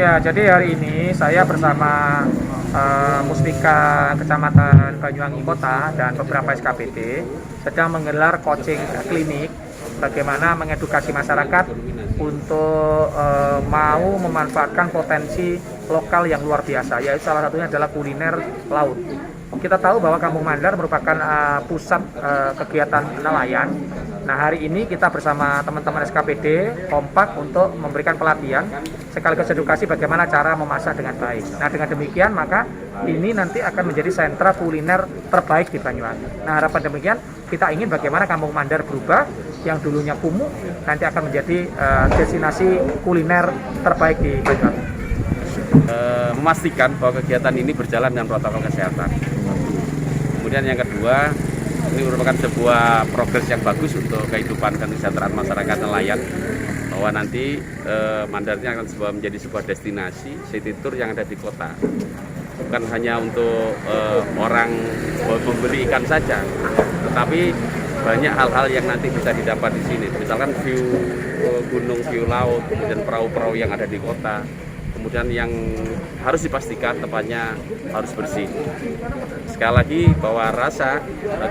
Ya, jadi hari ini saya bersama Muspika Kecamatan Banyuwangi Kota dan beberapa SKPD sedang menggelar coaching klinik bagaimana mengedukasi masyarakat untuk mau memanfaatkan potensi lokal yang luar biasa, yaitu salah satunya adalah kuliner laut. Kita tahu bahwa Kampung Mandar merupakan pusat kegiatan nelayan. Nah, hari ini kita bersama teman-teman SKPD kompak untuk memberikan pelatihan sekaligus edukasi bagaimana cara memasak dengan baik. Nah, dengan demikian maka ini nanti akan menjadi sentra kuliner terbaik di Banyuwangi. Nah, harapan demikian kita ingin bagaimana Kampung Mandar berubah yang dulunya kumuh nanti akan menjadi destinasi kuliner terbaik di Banyuwangi. Memastikan bahwa kegiatan ini berjalan dengan protokol kesehatan. Kemudian yang kedua, ini merupakan sebuah progres yang bagus untuk kehidupan dan kesejahteraan masyarakat nelayan, bahwa nanti Mandar ini akan menjadi sebuah destinasi city tour yang ada di kota, bukan hanya untuk orang membeli ikan saja, tetapi banyak hal-hal yang nanti bisa didapat di sini, misalkan view gunung, view laut, kemudian perahu-perahu yang ada di kota. Kemudian yang harus dipastikan tempatnya harus bersih. Sekali lagi bahwa rasa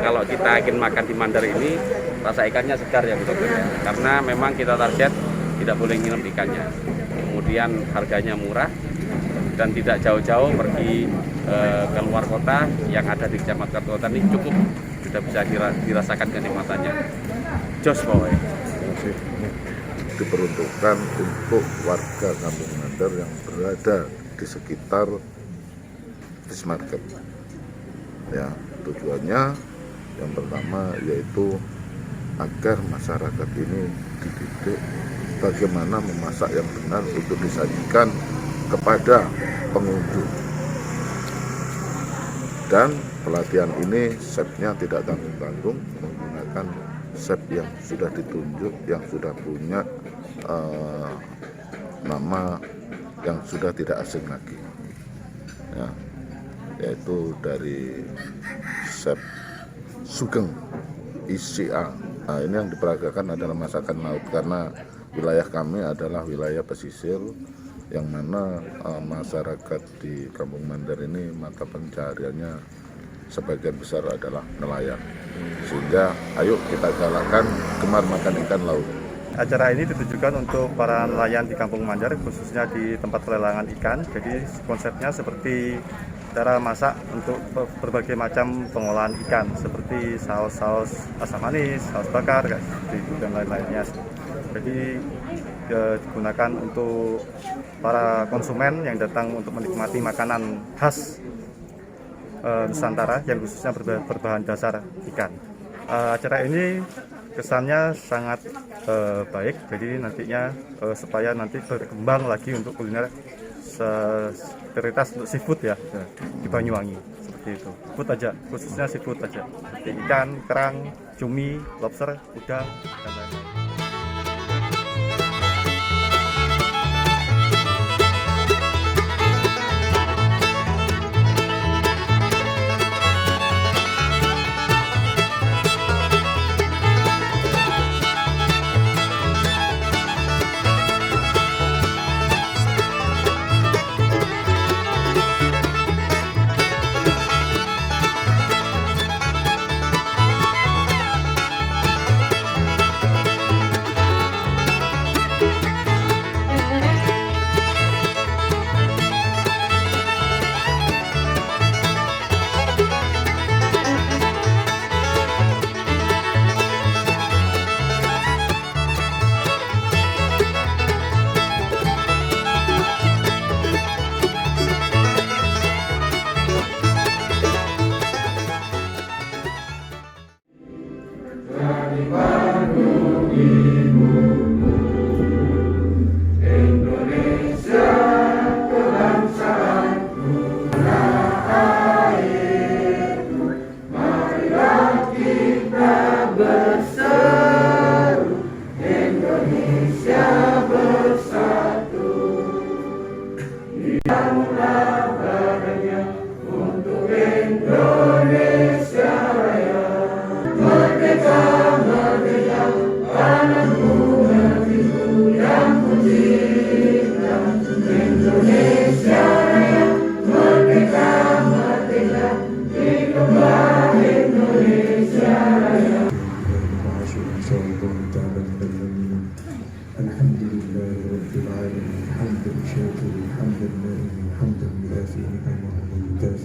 kalau kita ingin makan di Mandar ini, rasa ikannya segar ya betul-betul. Karena memang kita target tidak boleh nginep ikannya. Kemudian harganya murah dan tidak jauh-jauh pergi ke luar kota yang ada di Kecamatan Kota ini cukup sudah bisa dirasakan kenikmatannya. Jos pokoknya. Diperuntukkan untuk warga Kampung Mandar yang berada di sekitar Fish Market. Ya, tujuannya yang pertama yaitu agar masyarakat ini dididik bagaimana memasak yang benar untuk disajikan kepada pengunjung. Dan pelatihan ini chefnya tidak tanggung-tanggung, menggunakan chef yang sudah ditunjuk, yang sudah punya nama yang sudah tidak asing lagi, ya, yaitu dari chef Sugeng ICA. Nah, ini yang diperagakan adalah masakan laut karena wilayah kami adalah wilayah pesisir yang mana masyarakat di Kampung Mandar ini mata pencahariannya sebagian besar adalah nelayan, sehingga ayo kita galakkan gemar makan ikan laut. Acara ini ditujukan untuk para nelayan di Kampung Mandar, khususnya di tempat pelelangan ikan. Jadi konsepnya seperti cara masak untuk berbagai macam pengolahan ikan, seperti saus-saus asam manis, saus bakar, dan lain-lainnya. Jadi digunakan untuk para konsumen yang datang untuk menikmati makanan khas Nusantara yang khususnya berbahan dasar ikan. Acara ini kesannya sangat baik, jadi nantinya supaya nanti berkembang lagi untuk kuliner prioritas untuk seafood ya di Banyuwangi, seperti itu. Seafood aja, khususnya seafood aja, seperti ikan, kerang, cumi, lobster, udang, dan lain-lain.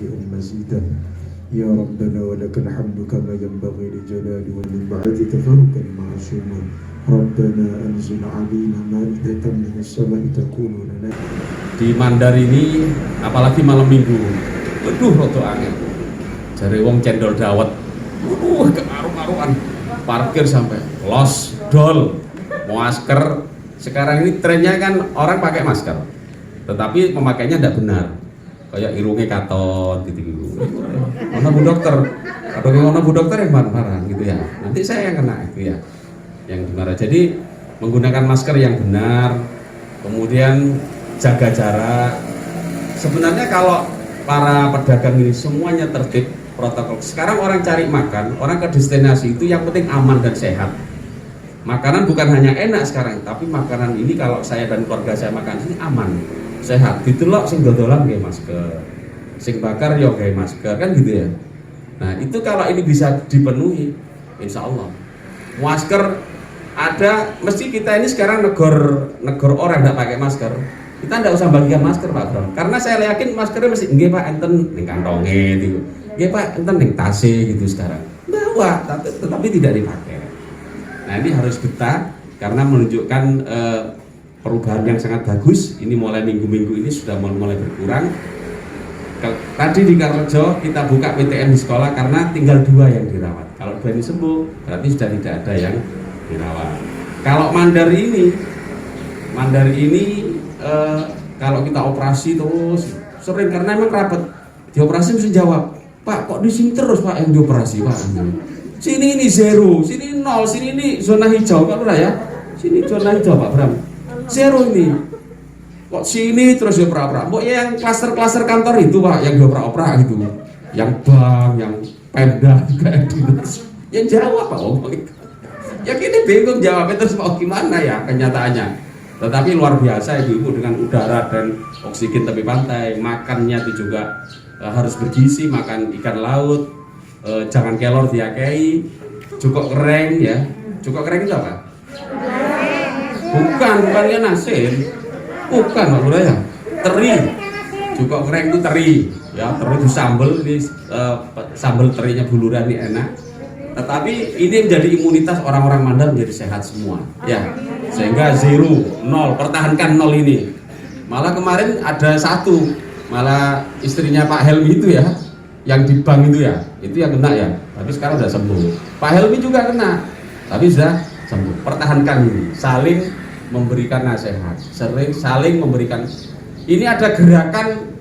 شافئا مزيدا يا ربنا ولك الحمد كما ينبغي لجلال ولمعرفة تفرقا معصوما ربنا أنزل علينا مائدة من السماء تكون لنا. Di Mandar ini apalagi malam minggu, aduh roto angin. Jare wong cendol dawet, kearuan parkir sampai los dol, masker. Sekarang ini trennya kan orang pakai masker, tetapi pemakainya tidak benar. Kayak irungnya katon gitu. Mana bu dokter? Atau mana bu dokter yang marah-marah gitu ya. Nanti saya yang kena itu ya, yang gimana. Jadi menggunakan masker yang benar, kemudian jaga jarak. Sebenarnya kalau para pedagang ini semuanya tertib protokol. Sekarang orang cari makan, orang ke destinasi itu yang penting aman dan sehat. Makanan bukan hanya enak sekarang, tapi makanan ini kalau saya dan keluarga saya makan ini aman, sehat. Ditelok sing dodolan nggih masker, sing bakar yo nggih masker, kan gitu ya. Nah, itu kalau ini bisa dipenuhi, insya Allah. Masker ada, mesti kita ini sekarang negor orang tidak pakai masker. Kita tidak usah bagikan masker Pak Bro, karena saya yakin maskernya mesti nggih Pak enten ning kantonge gitu. Nggih Pak enten ning tase gitu sekarang. Bawa, tetapi tidak dipakai. Nah, ini harus betah karena menunjukkan perubahan yang sangat bagus. Ini mulai minggu-minggu ini sudah mulai berkurang. Tadi di Karrejo kita buka PTM di sekolah karena tinggal 2 yang dirawat. Kalau 2 ini sembuh, berarti sudah tidak ada yang dirawat. Kalau Mandar ini kalau kita operasi terus sering karena emang rapat. Dioperasi mesti jawab, Pak kok di sini terus Pak yang dioperasi Pak. Sini ini 0, sini 0, sini ini zona hijau Pak Lurah ya. Sini zona hijau Pak Bram. 0 ini. Kok sini terus diopera-opera. Mbok ya yang klaster-klaster kantor itu Pak yang diopera-opera gitu. Yang bank, yang Pemda, kayak dinas. Yang jawab Pak ngomong itu. Ya kita bingung jawabnya terus mau gimana ya kenyataannya. Tetapi luar biasa ibu dengan udara dan oksigen tepi pantai. Makannya itu juga harus bergizi, makan ikan laut. Jangan kelor diakai, cukup kering ya. Cukup kering itu apa? Bukannya nasin, bukan Pak Lurah ya. Teri, cukup kering itu teri, ya teri itu sambal, ini sambal terinya buluran ini enak. Tetapi ini menjadi imunitas orang-orang Mandar menjadi sehat semua, ya. Sehingga 0, 0, pertahankan 0 ini. Malah kemarin ada 1, malah istrinya Pak Helmi itu ya. Yang di bank itu ya, itu yang kena ya, tapi sekarang sudah sembuh. Pak Helmi juga kena, tapi sudah sembuh. Pertahankan ini, saling memberikan nasihat, saling memberikan. Ini ada gerakan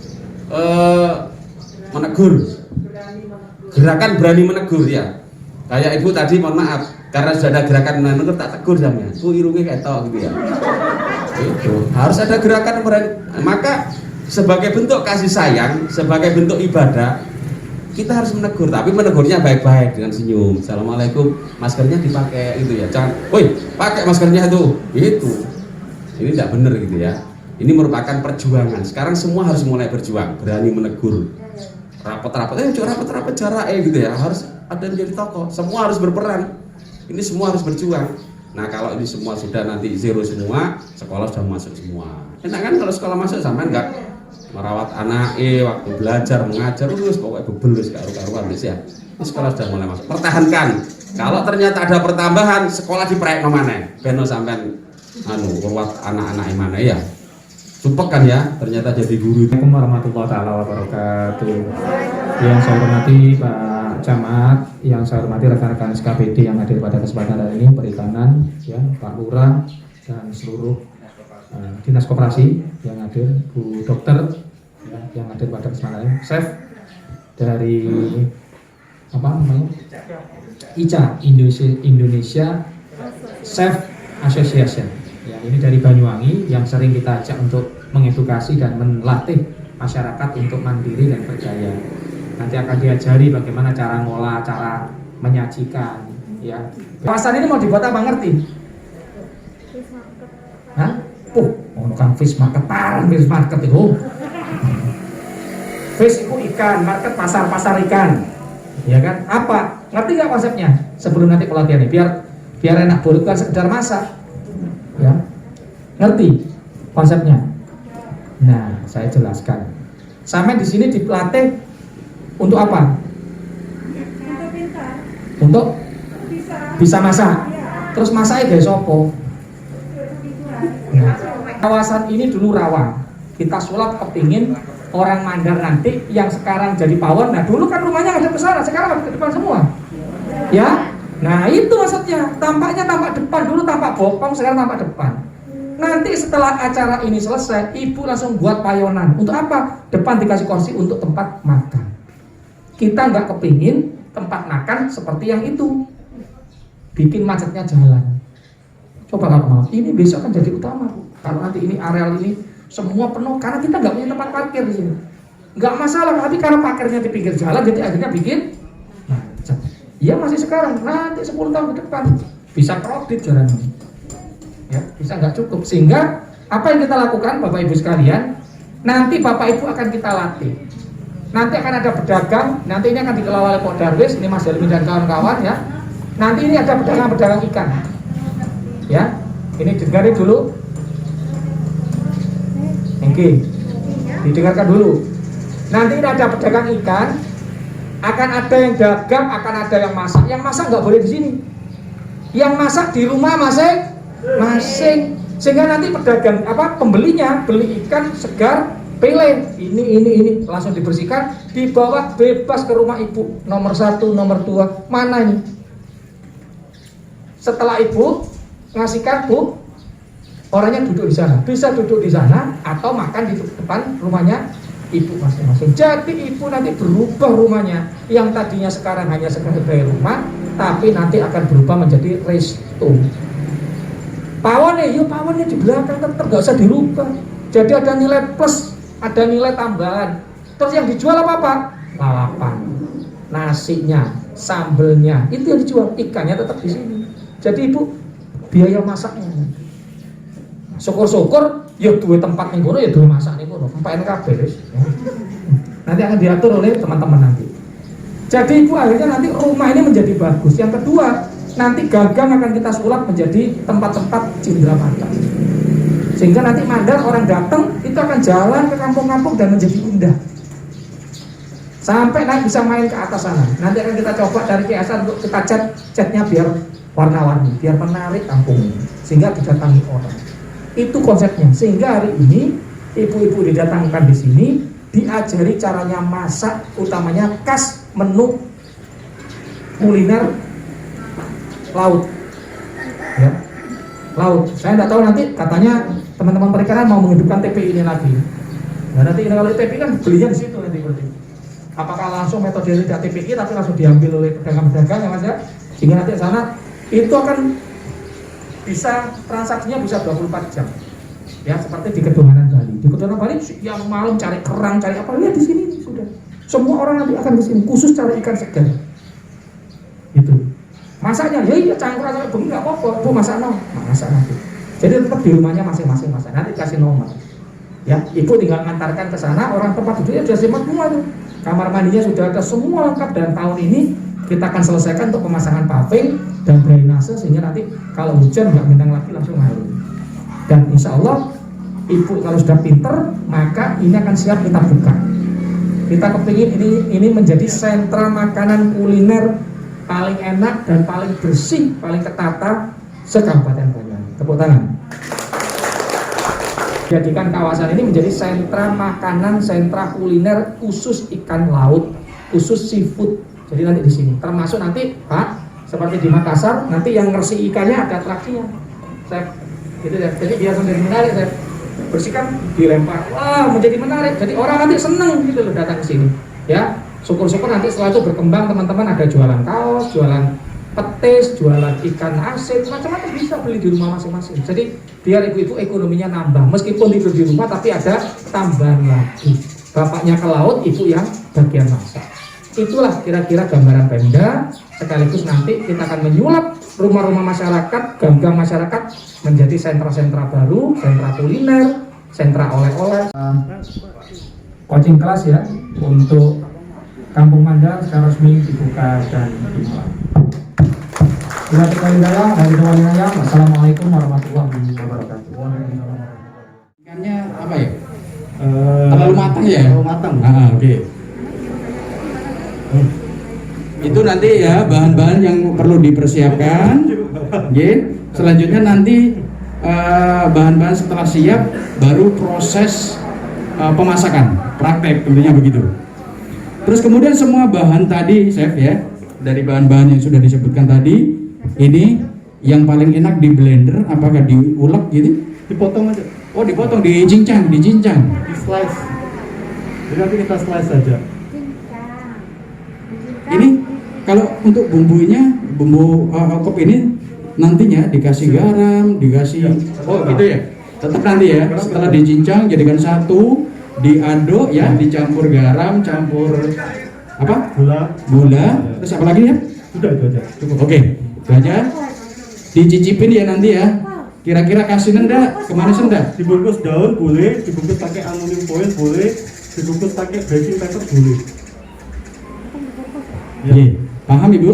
menegur, gerakan berani menegur ya. Kayak ibu tadi, mohon maaf, karena sudah ada gerakan menegur tak tegur sampean. Bu irungnya ketok gitu ya. Itu harus ada gerakan berani. Maka sebagai bentuk kasih sayang, sebagai bentuk ibadah, kita harus menegur, tapi menegurnya baik-baik dengan senyum. Assalamualaikum, maskernya dipakai itu ya. Jangan, woi, pakai maskernya tuh. Itu. Ini tidak benar gitu ya. Ini merupakan perjuangan. Sekarang semua harus mulai berjuang, berani menegur. Rapat-rapat, rapat-rapat jarak gitu ya. Harus ada yang jadi tokoh. Semua harus berperan. Ini semua harus berjuang. Nah, kalau ini semua sudah nanti 0 semua, sekolah sudah masuk semua. Enak kan kalau sekolah masuk sampai enggak merawat anak waktu belajar mengajar terus pokoknya bebelus karuan ya. Ini sekolah sudah mulai masuk. Pertahankan. Kalau ternyata ada pertambahan sekolah diproyek nomane. Beno sampean merawat anak-anak mana ya. Supek kan ya, ternyata jadi guru. Assalamualaikum warahmatullahi wabarakatuh. Yang saya hormati Pak Camat, yang saya hormati rekan-rekan SKPD yang hadir pada kesempatan hari ini, perikanan, ya Pak Lurah dan seluruh dinas koperasi yang hadir, Bu Dokter ya, yang hadir pada kesempatan ini, Chef dari apa namanya ICA Indonesia Chef Association ya, ini dari Banyuwangi yang sering kita ajak untuk mengedukasi dan melatih masyarakat untuk mandiri dan berdaya. Nanti akan diajari bagaimana cara ngolah, cara menyajikan ya. Kawasan ini mau dibuat apa ngerti? Hah? Kan fish market, fish market itu. Fish itu ikan, market pasar ikan. Ya kan? Apa? Ngerti nggak konsepnya? Sebelum nanti pelatihan ini, biar enak buruk kan sekedar masak. Ya. Ngerti konsepnya? Nah, saya jelaskan. Sampai di sini dilatih Untuk apa? Untuk bisa masak. Terus masaknya gaya sopo. Nah, kawasan ini dulu rawa. Kita sulap kepingin orang Mandar nanti yang sekarang jadi pawon. Nah dulu kan rumahnya ada ke sana, sekarang ada ke depan semua. Ya, nah itu maksudnya. Tampaknya tampak depan, dulu tampak bokong, sekarang tampak depan. Nanti setelah acara ini selesai, ibu langsung buat payonan. Untuk apa? Depan dikasih kursi untuk tempat makan. Kita nggak kepingin tempat makan seperti yang itu, bikin macetnya jalan. Coba kalau mau, ini besok kan jadi utama, Bu. Kalau nanti ini areal ini semua penuh, karena kita nggak punya tempat parkir di sini. Nggak masalah, tapi karena parkirnya di pinggir jalan, jadi akhirnya bikin macet. Iya masih sekarang, nanti 10 tahun ke depan bisa kredit jalan ini. Ya, bisa nggak cukup. Sehingga apa yang kita lakukan, Bapak Ibu sekalian, nanti Bapak Ibu akan kita latih. Nanti akan ada pedagang, nanti ini akan dikelola oleh Pak Darwis, ini Mas Helmi dan kawan-kawan ya. Nanti ini ada pedagang-pedagang ikan. Ya, ini dengarin dulu. Oke, didengarkan dulu. Nanti ini ada pedagang ikan, akan ada yang dagang, akan ada yang masak. Yang masak nggak boleh di sini. Yang masak di rumah masing-masing. Sehingga nanti pedagang pembelinya beli ikan segar, pilih ini langsung dibersihkan, dibawa bebas ke rumah ibu. Nomor 1, nomor 2, mana ini? Setelah ibu ngasihkan, Bu, orangnya duduk di sana, bisa duduk di sana atau makan di depan rumahnya ibu masing-masing. Jadi ibu nanti berubah rumahnya, yang tadinya sekarang hanya sekedar rumah, tapi nanti akan berubah menjadi resto. Pawonnya di belakang tetap nggak usah dirubah. Jadi ada nilai plus, ada nilai tambahan. Terus yang dijual apa? Lalapan, nasinya, sambelnya, itu yang dijual. Ikannya tetap di sini. Jadi ibu biaya masaknya. Syukur-syukur ya duwe tempat ning kono ya duwe masak ning kono. Empake kabeh wis. Nanti akan diatur oleh teman-teman nanti. Jadi ibu akhirnya nanti rumah ini menjadi bagus. Yang kedua, nanti gagang akan kita sulap menjadi tempat-tempat cindramata. Sehingga nanti Mandar orang datang itu akan jalan ke kampung-kampung dan menjadi indah. Sampai nanti bisa main ke atas sana. Nanti akan kita coba dari kiasan untuk kita catnya biar warna-warni, biar menarik kampung ini, sehingga didatangi orang. Itu konsepnya. Sehingga hari ini ibu-ibu didatangkan di sini, diajari caranya masak, utamanya khas menu kuliner laut. Ya, laut. Saya tidak tahu nanti katanya teman-teman perikanan mau menghidupkan TPI ini lagi. Nah, nanti kalau TPI kan belinya di situ nanti berarti. Apakah langsung metode tidak TPI tapi langsung diambil oleh pedagang-pedagang ya Mas ya? Sehingga nanti di sana itu akan bisa transaksinya bisa 24 jam. Ya, seperti di Kedonganan Bali. Di Kedonganan Bali yang malam cari kerang, cari apa, lihat di sini sudah. Semua orang nanti akan ke sini khusus cari ikan segar. Itu. Masaknya ya iya cangkruan sampai begini enggak apa-apa. Bu masak nanti. Jadi tetap di rumahnya masing-masing masak. Nanti kasih nomor. Ya, ibu tinggal ngantarkan ke sana, orang tempat duduknya sudah siap semua tuh. Kamar mandinya sudah ada semua lengkap, dan tahun ini kita akan selesaikan untuk pemasangan paving dan drainase sehingga nanti kalau hujan nggak bintang lagi langsung ngalir. Dan insya Allah ibu kalau sudah pinter maka ini akan siap kita buka. Kita kepingin ini menjadi sentra makanan kuliner paling enak dan paling bersih, paling ketata se-Kabupaten Banyuwangi. Tepuk tangan. Jadikan kawasan ini menjadi sentra makanan, sentra kuliner khusus ikan laut, khusus seafood. Jadi nanti di sini, termasuk nanti Pak, seperti di Makassar, nanti yang ngersi ikannya ada atraksinya. Gitu ya. Jadi biar menjadi menarik, saya bersihkan, dilempar, wah menjadi menarik. Jadi orang nanti seneng gitu loh datang ke sini. Ya, syukur-syukur nanti setelah itu berkembang teman-teman ada jualan kaos, jualan petis, jualan ikan asin, macam-macam bisa beli di rumah masing-masing. Jadi biar ibu-ibu ekonominya nambah, meskipun tidur di rumah tapi ada tambahan lagi. Bapaknya ke laut, ibu yang bagian masak. Itulah kira-kira gambaran Pemda, sekaligus nanti kita akan menyulap rumah-rumah masyarakat, gang-gang masyarakat menjadi sentra-sentra baru, sentra kuliner, sentra oleh-oleh. Coaching kelas ya, untuk Kampung Mandar secara resmi dibuka dan dimulai. Bila terkait dalam, dari teman-temannya, Wassalamualaikum warahmatullahi wabarakatuh. Ikannya apa ya? Terlalu matang ya? Terlalu matang. Oke. Itu nanti ya bahan-bahan yang perlu dipersiapkan. Selanjutnya nanti bahan-bahan setelah siap baru proses pemasakan, praktek tentunya begitu. Terus kemudian semua bahan tadi, chef ya, dari bahan-bahan yang sudah disebutkan tadi, ini yang paling enak di blender, apakah diulek gitu? Dipotong aja, Oh dipotong, dicincang. di slice. Jadi nanti kita slice saja. Ini kalau untuk bumbunya, bumbu kop ini nantinya dikasih garam, dikasih gitu ya. Tetap nanti ya, setelah dicincang jadikan satu, diaduk ya, dicampur garam, campur apa? Gula. Terus apa lagi ya? Sudah itu aja. Cukup. Oke, itu aja. Dicicipin ya nanti ya. Kira-kira kasih enggak? Kemana enggak? Dibungkus daun boleh, dibungkus pakai aluminium foil boleh, dibungkus pakai baking paper boleh. Oke, paham Ibu?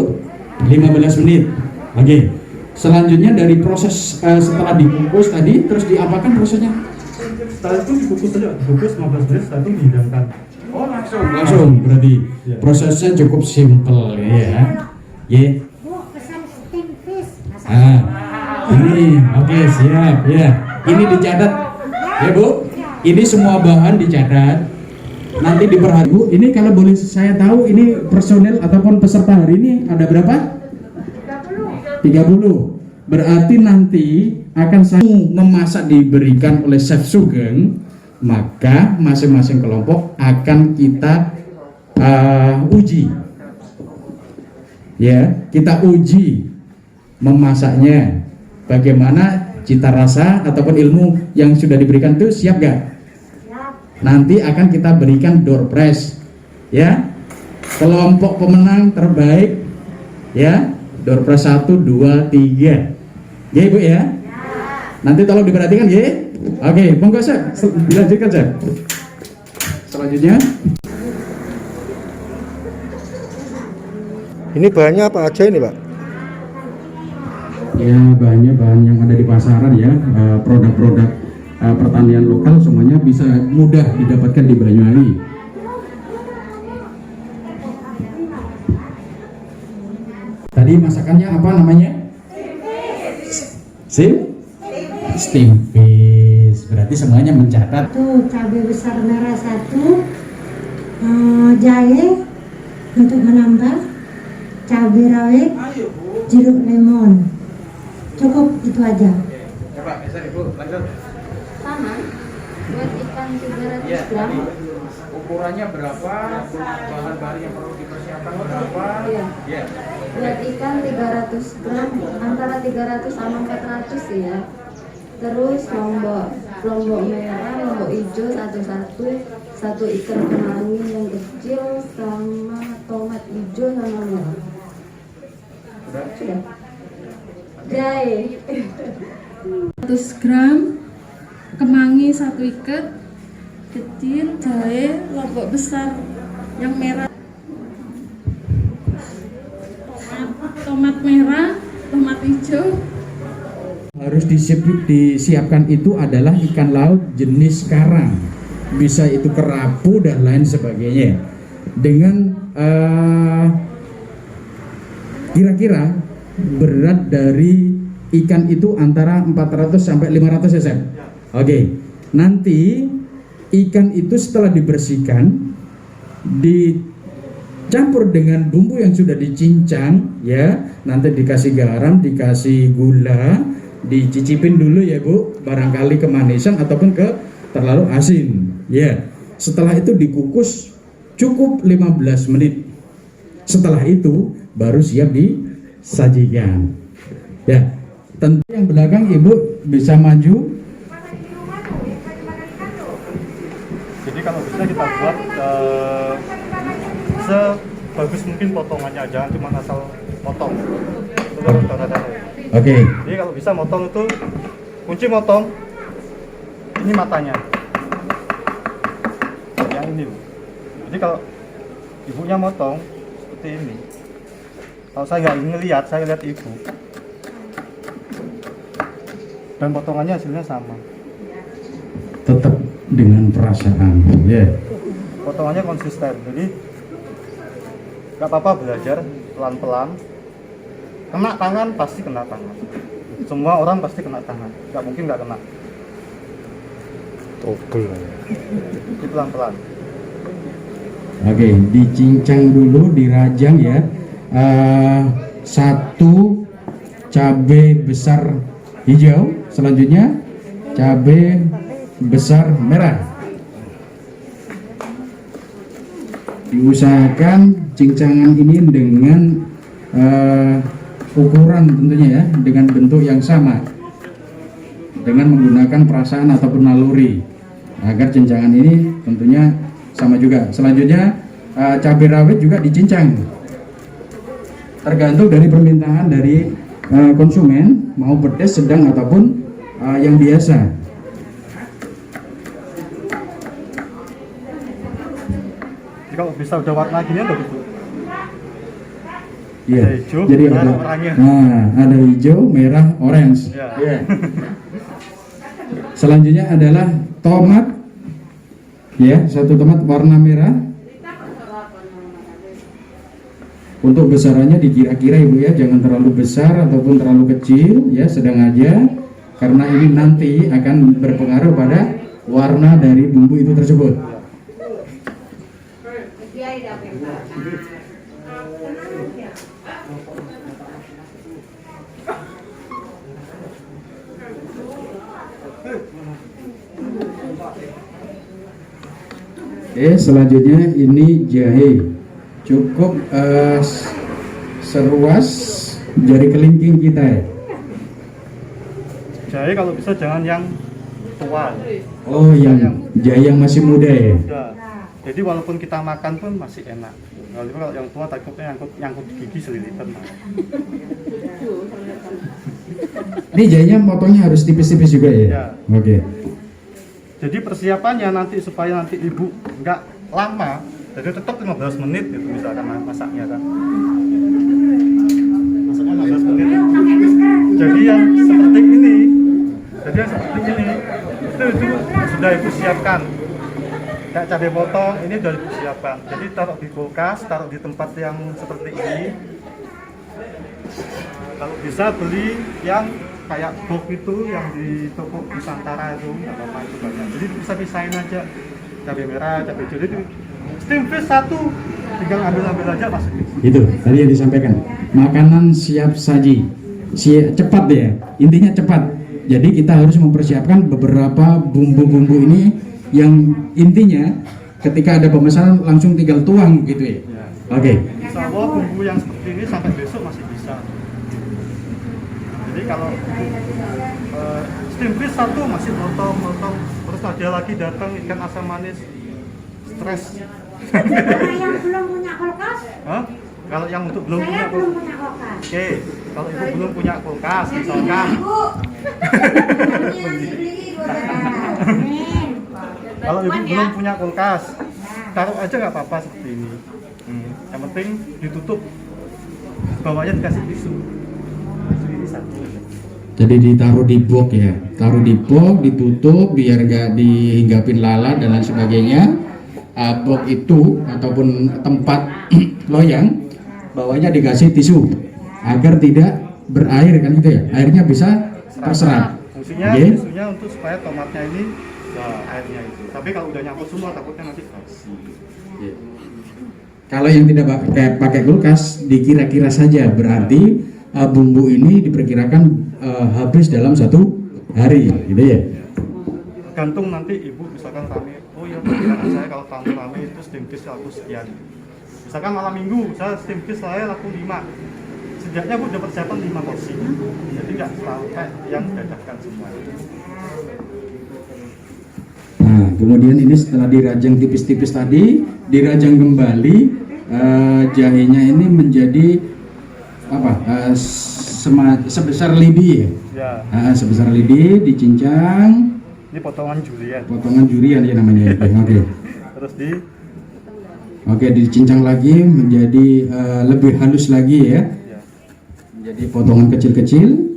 15 menit. Oke. Selanjutnya dari proses setelah dibungkus tadi, terus diapakan prosesnya? Setelah itu dibungkus saja, dibungkus 15 menit, setelah itu dihidangkan. Oh langsung berarti prosesnya cukup simple ya. Ini oke, siap ya. Ini dicatat ya Bu. Ini semua bahan dicatat. Nanti diperhatikan Bu. Ini kalau boleh saya tahu ini personel ataupun peserta hari ini ada berapa? 30. Berarti nanti akan saya memasak diberikan oleh Chef Sugeng, maka masing-masing kelompok akan kita uji. Ya, kita uji memasaknya. Bagaimana cita rasa ataupun ilmu yang sudah diberikan itu siap gak? Nanti akan kita berikan door prize. Ya. Kelompok pemenang terbaik ya, door prize 1, 2, 3. Ya Ibu ya. Nanti tolong diperhatikan ya. Oke, monggo Chef, dilanjutkan Chef. Selanjutnya. Ini bahannya apa aja ini, Pak? Ya bahan yang ada di pasaran ya, produk-produk pertanian lokal semuanya bisa mudah didapatkan di Banyuwangi. Tadi masakannya apa namanya? Steam fish. Berarti semuanya mencatat. Tuh cabai besar merah 1, jahe untuk menambah, cabai rawit, jeruk lemon. Cukup itu aja. Coba, bisa Ibu, lanjut. Sama, buat ikan 300 gram. Ukurannya berapa? Bahan-bahan yang perlu dipersiapkan berapa? Iya. Buat ikan 300 gram, antara 300 sama 400 ya. Terus lombok merah, lombok hijau satu ikan kemangi yang kecil, sama tomat hijau sama merah. Sudah. Jahe 100 gram, kemangi 1 ikat kecil, jahe, lombok besar yang merah, tomat merah, tomat hijau. Harus disiapkan itu adalah ikan laut jenis karang, bisa itu kerapu dan lain sebagainya. Dengan kira-kira berat dari ikan itu antara 400 sampai 500 cm. Oke. Nanti ikan itu setelah dibersihkan, dicampur dengan bumbu yang sudah dicincang ya. Nanti dikasih garam, dikasih gula, dicicipin dulu ya Bu, barangkali kemanisan ataupun terlalu asin ya. Setelah itu dikukus cukup 15 menit. Setelah itu baru siap disajikan ya. Tentu yang belakang Ibu bisa maju. Jadi kalau bisa kita buat sebagus mungkin potongannya, jangan cuma asal potong. Oke. Jadi kalau bisa motong itu, kunci motong ini matanya yang ini. Jadi kalau ibunya motong seperti ini, kalau saya nggak ngelihat, saya lihat ibu, dan potongannya hasilnya sama. Tetap dengan perasaan ya. Potongannya konsisten, jadi Gak apa-apa belajar pelan-pelan. Kena tangan pasti kena tangan. Semua orang pasti kena tangan. Gak mungkin gak kena. Jadi pelan-pelan. Oke, dicincang dulu, dirajang ya. Satu cabai besar hijau, selanjutnya cabai besar merah. Diusahakan cincangan ini dengan ukuran tentunya ya, dengan bentuk yang sama, dengan menggunakan perasaan ataupun naluri, agar cincangan ini tentunya sama juga. Selanjutnya cabai rawit juga dicincang, tergantung dari permintaan dari konsumen, mau pedas, sedang ataupun yang biasa. Kalau bisa udah warna gini udah gitu. Iya. Ada hijau, Jadi merah, ada, oranye. ada hijau, merah, orange. Ya. Iya. Selanjutnya adalah tomat. Ya, satu tomat warna merah. Untuk besarannya dikira-kira Ibu ya, jangan terlalu besar ataupun terlalu kecil ya, sedang aja, karena ini nanti akan berpengaruh pada warna dari bumbu itu tersebut. Oke, selanjutnya ini jahe. Cukup seruas jari kelingking kita ya. Jahe kalau bisa jangan yang tua. Oh, yang jahe yang masih muda ya. Udah. Jadi walaupun kita makan pun masih enak. Kalau yang tua takutnya nyangkut gigi selilitan. Ini jahenya potongnya harus tipis-tipis juga ya. Ya. Oke. Jadi persiapannya nanti supaya nanti ibu nggak lama, jadi tetap 15 menit gitu misalkan masaknya kan. Masaknya 15 menit. Jadi yang seperti ini, itu sudah ibu siapkan. Kayak cabai potong ini sudah ibu siapkan. Jadi taruh di kulkas, taruh di tempat yang seperti ini. Kalau bisa beli yang kayak box itu yang di toko Nusantara itu, nggak apa-apa itu banyak. Jadi bisa pisahin aja cabai merah, cabai hijau. Jadi steam fish satu, tinggal ambil aja masukin. Itu tadi yang disampaikan. Makanan siap saji, cepat ya. Intinya cepat. Jadi kita harus mempersiapkan beberapa bumbu-bumbu ini yang intinya ketika ada pemesanan langsung tinggal tuang gitu ya. Oke. Insya Allah bumbu yang seperti ini sampai besok masih bisa. Jadi kalau steam fish satu masih motong, terus ada lagi datang ikan asam manis, stres. Kalau yang belum punya kulkas, Hah? Kalau yang untuk belum punya saya belum kulkas, punya kulkas. oke. Kalau ibu belum punya kulkas, misalkan. Kalau ibu belum punya kulkas, taruh aja nggak apa-apa seperti ini. Yang penting ditutup, bawahnya dikasih tisu. Jadi ditaruh di box ya, taruh di box, ditutup biar gak dihinggapin lalat dan lain sebagainya. Box itu ataupun tempat loyang, bawahnya dikasih tisu agar tidak berair kan gitu ya, airnya bisa terserap. Fungsinya tisunya untuk supaya tomatnya ini airnya itu. Tapi kalau udah nyangkut semua takutnya nanti basi. Kalau yang tidak pakai kulkas, dikira-kira saja, berarti bumbu ini diperkirakan habis dalam 1 hari, gitu ya. Tergantung nanti ibu misalkan rame, oh ya perkiraan saya kalau tamu rame itu steam fish laku sekian. Misalkan malam minggu, saya steam fish saya laku 5. Setidaknya bu udah persiapan 5 porsi. Jadi nggak selalu kayak yang dadakan semua. Nah, kemudian ini setelah dirajang tipis-tipis tadi, dirajang kembali, jahenya ini menjadi apa? Sebesar lidi ya. Sebesar lidi, dicincang. Ini potongan julian. Potongan durian ya namanya. Oke. Terus dicincang lagi menjadi lebih halus lagi ya. Menjadi potongan kecil-kecil.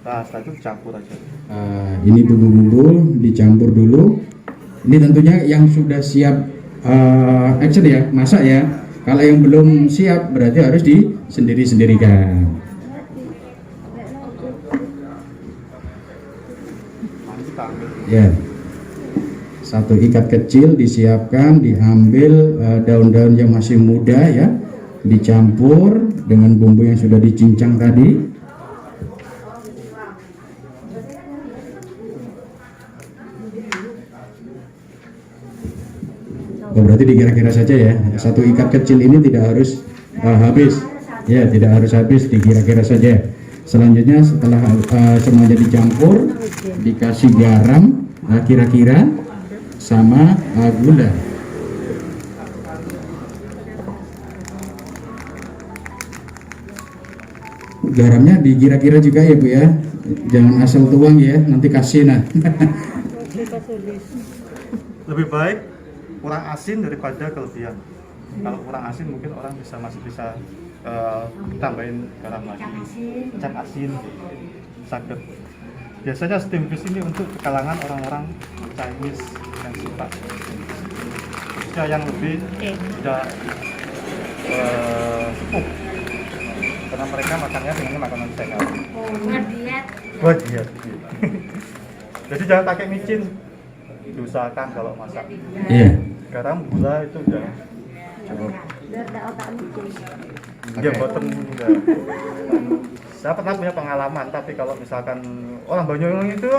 Nah, setelah itu campur aja. Ini bumbu-bumbu dicampur dulu. Ini tentunya yang sudah siap action ya, masak ya. Kalau yang belum siap berarti harus disendiri-sendirikan. Ya. Satu ikat kecil disiapkan, diambil daun-daun yang masih muda ya, dicampur dengan bumbu yang sudah dicincang tadi. Oh, berarti dikira-kira saja ya. Satu ikat kecil ini tidak harus habis. Ya, tidak harus habis, dikira-kira saja. Selanjutnya setelah semuanya dicampur, dikasih garam kira-kira sama gula. Garamnya dikira-kira juga ya Bu ya. Jangan asal tuang ya, nanti kasihan. Lebih baik kurang asin daripada kelebihan. Kalau kurang asin mungkin orang masih bisa tambahin garam lagi. Cak asin, sakit. Biasanya steam fish ini untuk kalangan orang-orang Chinese yang suka. Khususnya yang lebih sudah sepuh. Karena mereka makannya dengan makanan sehat. Buat diet. Jadi jangan pakai micin. Diusahakan kalau masak. Iya. Garam, gula itu udah cukup. Dia bottom enggak. Saya pernah punya pengalaman, tapi kalau misalkan orang Banyuwangi itu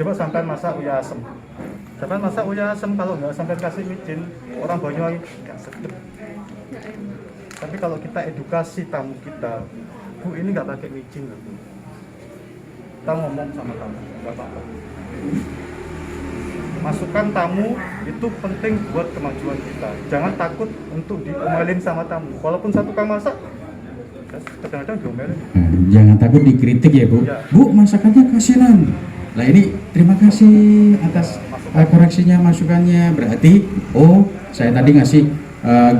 coba sampai masak uya asem. Sampai masak uya asem kalau nggak sampai kasih micin, orang Banyuwangi nggak sedap. Tapi kalau kita edukasi tamu kita, Bu ini nggak pakai micin loh, Bu. Kita ngomong sama tamu, nggak apa-apa. Masukan tamu itu penting buat kemajuan kita. Jangan takut untuk diomelin sama tamu. Walaupun satu tukang masak, kadang-kadang diomelin. Jangan takut dikritik ya Bu. Ya. Bu, masakannya kasinan. Nah ini terima kasih atas koreksinya, masukannya. Berarti, oh saya tadi ngasih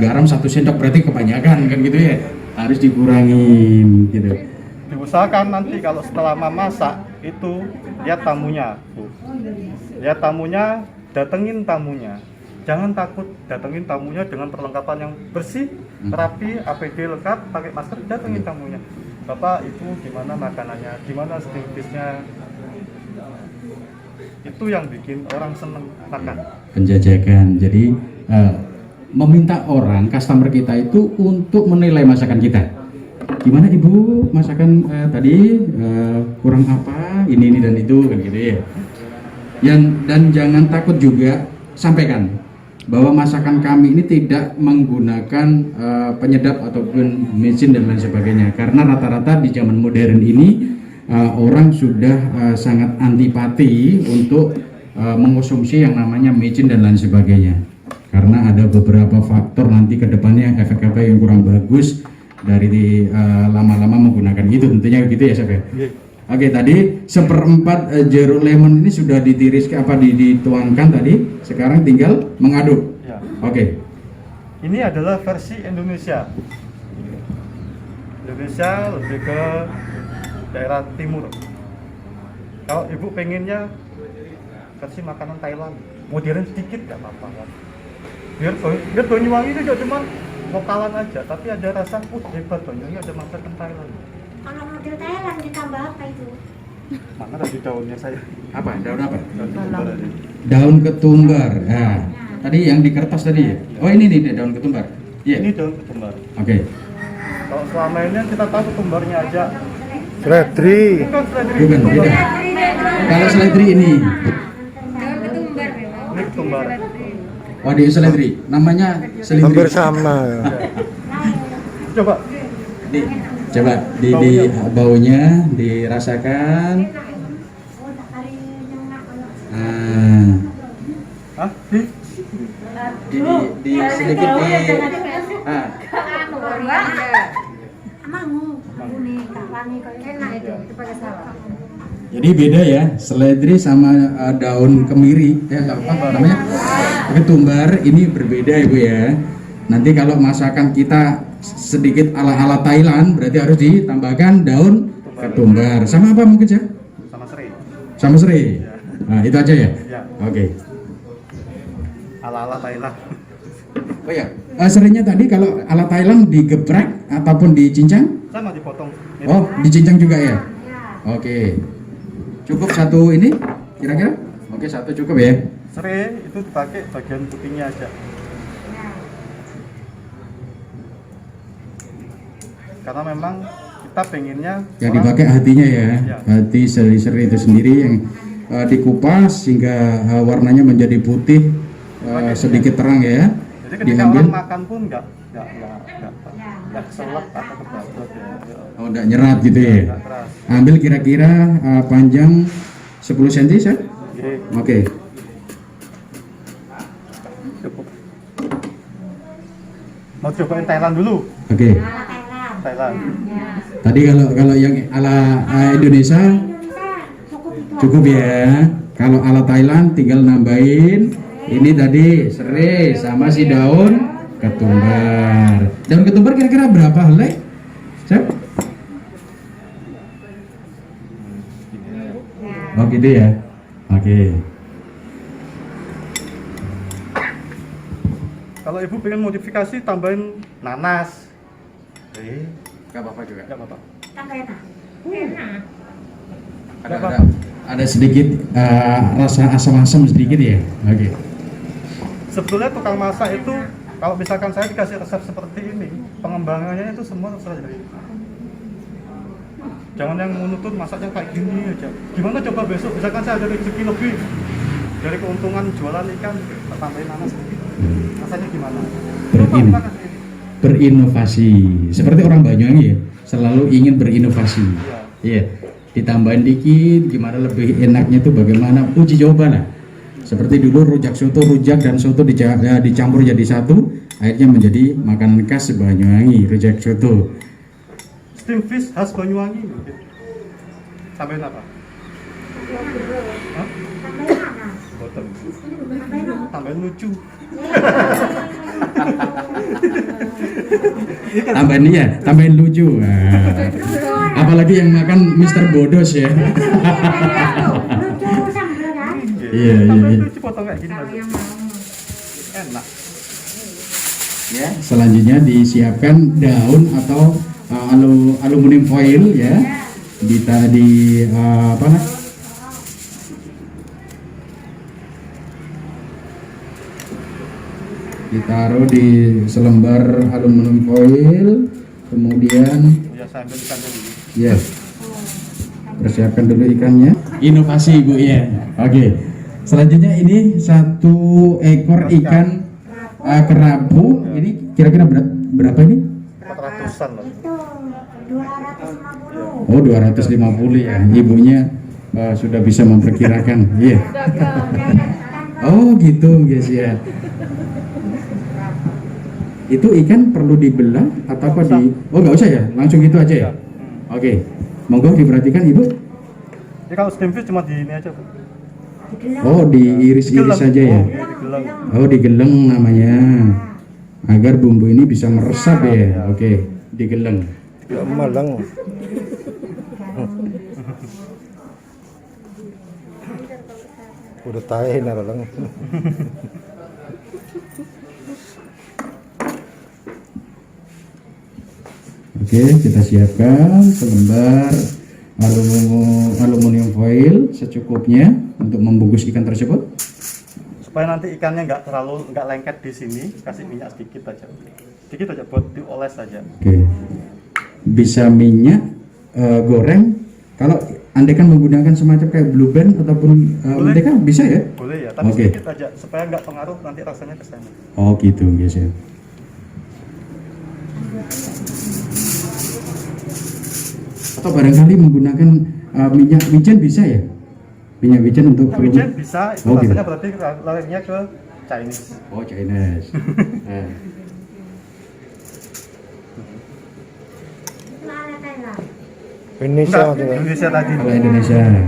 garam 1 sendok berarti kebanyakan kan gitu ya. Harus dikurangin gitu. Diusahakan nanti kalau setelah memasak itu lihat tamunya, Bu. Lihat tamunya, datengin tamunya. Jangan takut datengin tamunya dengan perlengkapan yang bersih, rapi, APD lengkap, pakai masker, datengin tamunya. Bapak, Ibu, gimana makanannya, gimana steam fish-nya. Itu yang bikin orang seneng makan. Penjajakan. Jadi meminta orang, customer kita itu untuk menilai masakan kita. Gimana Ibu masakan tadi kurang apa, ini dan itu kan gitu ya. Dan jangan takut juga, sampaikan bahwa masakan kami ini tidak menggunakan penyedap ataupun micin dan lain sebagainya, karena rata-rata di zaman modern ini orang sudah sangat antipati untuk mengonsumsi yang namanya micin dan lain sebagainya, karena ada beberapa faktor nanti ke depannya efek-efek yang kurang bagus dari lama-lama menggunakan itu, tentunya gitu ya Chef ya. Oke, tadi 1/4 jeruk lemon ini sudah dituangkan tadi, sekarang tinggal mengaduk. Ya. Oke. Ini adalah versi Indonesia. Indonesia lebih ke daerah timur. Kalau Ibu pengennya versi makanan Thailand, modern sedikit nggak apa-apa kan. Biar Banyuwangi itu juga cuma lokalan aja, tapi ada rasa hebat Banyuwangi ada masakan Thailand. Kalau model Thailand ditambah apa itu? Mana tadi daunnya saya? Apa? Daun apa? Daun ketumbar tadi. Daun ketumbar. Nah, tadi yang di kertas tadi ya? Oh ini nih daun ketumbar. Iya. Ini daun ketumbar. Oke. Kalau selama ini kita tahu ketumbarnya aja. Seledri. Bukan seledri. Bukan, beda. Kalau seledri ini. Ini ketumbar. Oh di seledri. Namanya seledri. Hampir sama. Coba. Coba di baunya dirasakan. Hah? Di sedikit di Jadi beda ya, seledri sama daun kemiri, apa namanya? Ketumbar ini berbeda Ibu ya. Nanti kalau masakan kita sedikit ala-ala Thailand berarti harus ditambahkan daun ketumbar. Sama apa mungkin Chef? sama seri. Sama seri. Nah, itu aja ya? Ya, Oke. ala-ala Thailand. Oh ya, serinya tadi kalau ala Thailand digeprek ataupun dicincang? Sama dipotong. Oh, dicincang juga ya? Oke. Cukup satu ini kira-kira? Oke, satu cukup ya. Seri itu dipakai bagian putihnya aja. Karena memang kita pengennya Yang dipakai hatinya ya, Ya. hati seri-seri itu sendiri yang dikupas sehingga warnanya menjadi putih, sedikit terang ya. jadi ketika Diambil. orang makan pun nggak keselak atau kebablas ya. Oh, enggak nyerat gitu ya. Nggak keras. Ambil kira-kira panjang 10 cm, Chef? Oke, Oke. cukup. Mau cobain Thailand dulu. Oke. Thailand. Tadi kalau yang ala Indonesia cukup ya. Kalau ala Thailand tinggal nambahin ini tadi serai sama si daun ketumbar. Daun ketumbar kira-kira berapa helai? Chef? Oh gitu ya. Oke. Kalau ibu pengen modifikasi tambahin nanas. Gak apa-apa juga. Nggak apa-apa. Tambah enak. Enak. Ada sedikit rasa asam-asam sedikit ya. Oke. Sebetulnya tukang masak itu kalau misalkan saya dikasih resep seperti ini, pengembangannya itu semua terserah dari. Jangan yang monoton masaknya kayak gini aja. Gimana coba besok misalkan saya ada rezeki lebih dari keuntungan jualan ikan, tambahin nanas sedikit. Rasanya gimana? Coba kita kasih. Berinovasi seperti orang Banyuwangi ya, selalu ingin berinovasi. Iya, ditambahin dikit, gimana lebih enaknya itu bagaimana, uji coba lah. Seperti dulu rujak dan soto dicampur jadi satu, akhirnya menjadi makanan khas Banyuwangi, rujak soto. Steam fish khas Banyuwangi. Tambahin apa? Hah? Tambah enak. Boten. Tambah enak. Tambahin lucu. Tambahin ya, tambahin lucu. Nah, apalagi yang makan Mr. Bodos ya. Lucu sambal kan? Iya. Tambahin lucu potong kayak gini aja. Yang mau. Enak. Ya, selanjutnya disiapkan daun atau aluminium foil ya. Di apa nah? Ditaruh di selembar aluminium foil, kemudian Ya sambil ikannya dulu. ya persiapkan dulu ikannya. Inovasi Bu ya. Oke. Selanjutnya ini satu ekor ikan kerapu. Ini kira-kira berapa ini? 400-an loh. Itu 250. Oh 250 ya. Ibunya sudah bisa memperkirakan. Iya. Oh gitu guys ya. Itu ikan perlu dibelah atau apa di? Oh nggak usah ya, langsung gitu aja ya. Oke, monggo diperhatikan ibu. Ini kalau steam fish cuma di ini aja, Bu. Oh diiris-iris saja ya. Digeleng. Oh digeleng namanya, agar bumbu ini bisa meresap ya. Oke, digeleng. Ya malang. Udah tahu nalang. Oke, kita siapkan selembar aluminium foil secukupnya untuk membungkus ikan tersebut. Supaya nanti ikannya nggak lengket di sini, kasih minyak sedikit aja, buat dioles saja. Oke, bisa minyak goreng. Kalau Anda kan menggunakan semacam kayak blue band ataupun mentega bisa ya? Boleh ya, tapi Oke. sedikit aja supaya nggak pengaruh nanti rasanya ke sana. Oh gitu guys ya. Atau barangkali menggunakan minyak wijen bisa ya? Minyak wijen untuk Wijen bisa, itu Oh, gitu. rasanya berarti larinya ke Chinese. Oh Chinese. Itu ala Thailand. Indonesia Enggak, maksudnya. Indonesia tadi. Kalau Indonesia. Kalau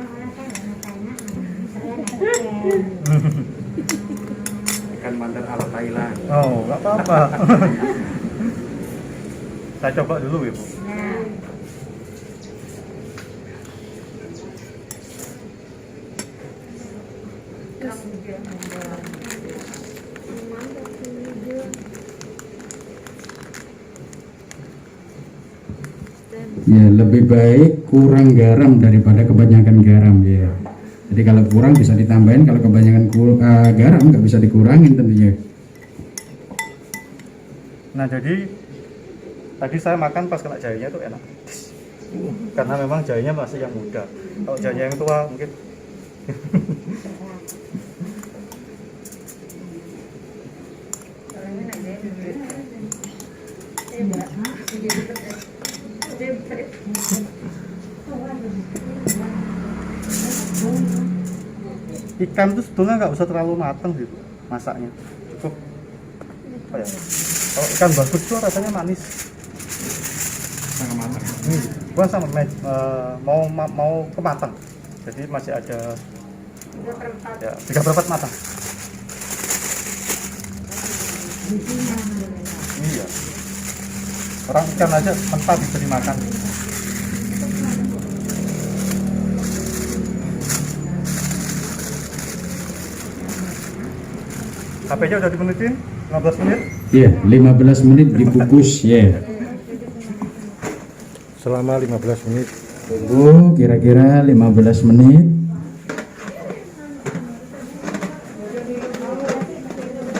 ala Thailand, Ikan bandar ala Thailand. Oh, nggak apa-apa. Saya coba dulu Ibu. Nah, Ya, lebih baik kurang garam daripada kebanyakan garam ya. Jadi kalau kurang bisa ditambahin, kalau kebanyakan garam nggak bisa dikurangin tentunya. Nah jadi tadi saya makan pas kena jahenya tuh enak, karena memang jahenya masih yang muda. Kalau jahenya yang tua mungkin ikan itu sebetulnya nggak usah terlalu matang gitu masaknya, cukup apa ya, kalau ikan bagus tuh rasanya manis. Bukan sama mau kematang, jadi masih ada ya 3/4 matang. Iya, orang ikan aja mentah bisa dimakan. HP-nya udah dimenitin 15 menit. Iya, 15 menit dibungkus ya. Selama 15 menit. Tunggu kira-kira 15 menit.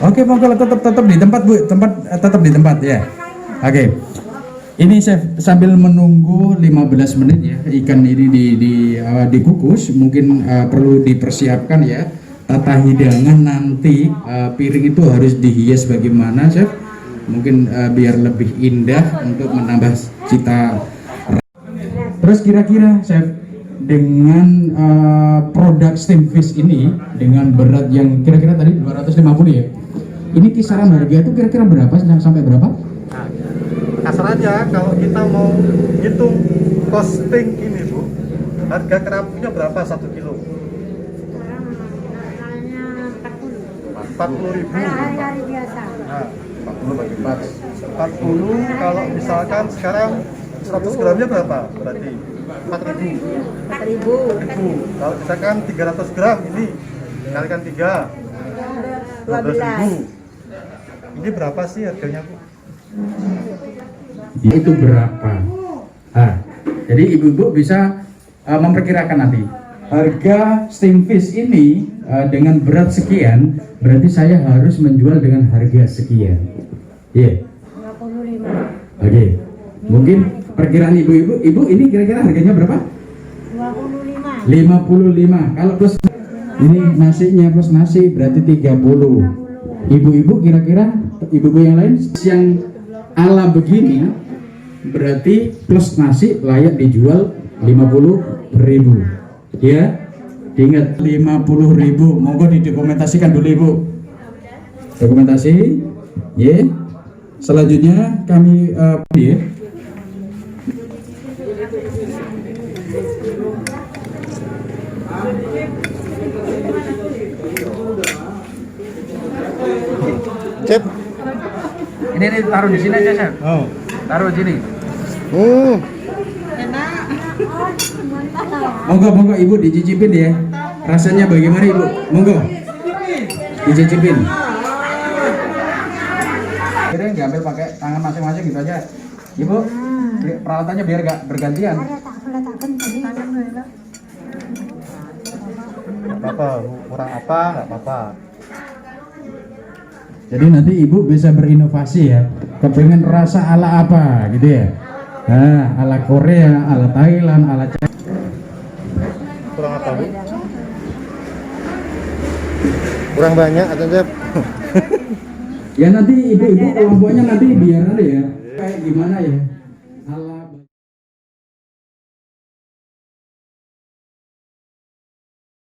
Oke, monggo tetap di tempat Bu, tetap di tempat ya. Oke. Ini chef sambil menunggu 15 menit ya, ikan ini dikukus, mungkin perlu dipersiapkan ya. Tata hidangan nanti piring itu harus dihias bagaimana chef? Mungkin biar lebih indah untuk menambah cita. Terus kira-kira chef dengan produk steam fish ini dengan berat yang kira-kira tadi 250 ya. Ini kisaran harga itu kira-kira berapa sampai berapa? Nah, kasar aja kalau kita mau hitung costing ini Bu, harga kerapunya berapa 1 kilo? sekarang normalnya 40.000. 40. Kayak hari-hari biasa. Nah, 40 bagi 4. 40 kalau misalkan sekarang 100 gramnya berapa? Berarti 4.000. 4.000. Kalau misalkan 300 gram ini kalikan 3. 12.000. Ini berapa sih harganya Bu? Itu berapa? Jadi ibu-ibu bisa memperkirakan nanti harga steam fish ini dengan berat sekian, berarti saya harus menjual dengan harga sekian. Iya. 25. Oke. Mungkin perkiraan ibu-ibu, ibu ini kira-kira harganya berapa? 25. 55. Kalau plus ini nasinya plus nasi berarti 30. Ibu-ibu kira-kira ibu-ibu yang lain yang ala begini berarti plus nasi layak dijual 50.000 ya. Diingat 50.000. Monggo didokumentasikan dulu Ibu. Dokumentasi ya. Selanjutnya kami ya. Cep. Ini taruh di sini aja chef. Oh. Taruh di sini. Monggo Ibu dicicipin ya. Rasanya bagaimana Ibu? Monggo. Dicicipin. Kira diambil pakai tangan masing-masing gitu aja. Ibu, peralatannya biar gak bergantian. Nggak apa-apa, kurang apa nggak apa-apa. Jadi nanti Ibu bisa berinovasi ya. Kepengen rasa ala apa gitu ya. Nah, ala Korea, ala Thailand, ala China. Kurang apa Bu? Kurang banyak atau Cep? Ya nanti ibu-ibu kelompoknya nanti biar ada ya. Kayak gimana ya.